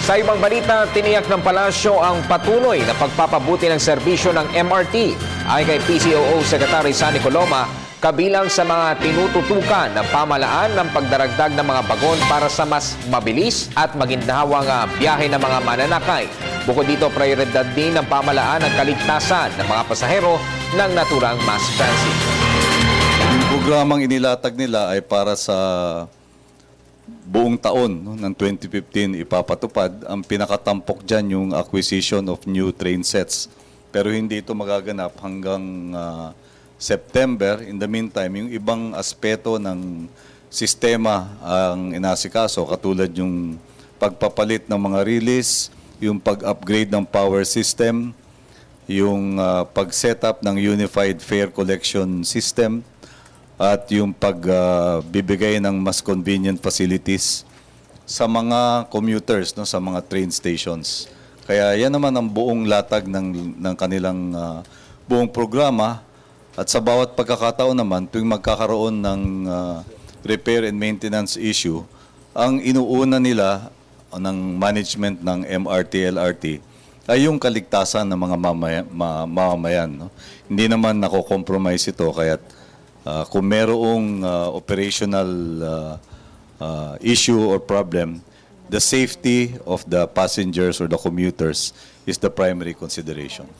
Sa ibang balita, tiniyak ng palasyo ang patuloy na pagpapabuti ng serbisyo ng MRT ay kay PCOO Secretary Sunny Coloma, kabilang sa mga tinututukan ng pamalaan ng pagdaragdag ng mga bagon para sa mas mabilis at maginhawang biyahe ng mga mananakay. Bukod dito, prioridad din ng pamalaan ang kaligtasan ng mga pasahero ng naturang mass transit. Yung programang inilatag nila ay para sa buong taon ng 2015 ipapatupad. Ang pinakatampok dyan yung acquisition of new train sets. Pero hindi ito magaganap hanggang September. In the meantime, yung ibang aspeto ng sistema ang inasikaso, katulad yung pagpapalit ng mga release, yung pag-upgrade ng power system, yung pag-setup ng unified fare collection system, at yung pagbibigay ng mas convenient facilities sa mga commuters, no, sa mga train stations. Kaya yan naman ang buong latag ng kanilang buong programa. At sa bawat pagkakataon naman, tuwing magkakaroon ng repair and maintenance issue, ang inuuna nila ng management ng MRT, LRT ay yung kaligtasan ng mga mamamayan. No? Hindi naman nako-compromise ito, kaya kung merong operational issue or problem, the safety of the passengers or the commuters is the primary consideration.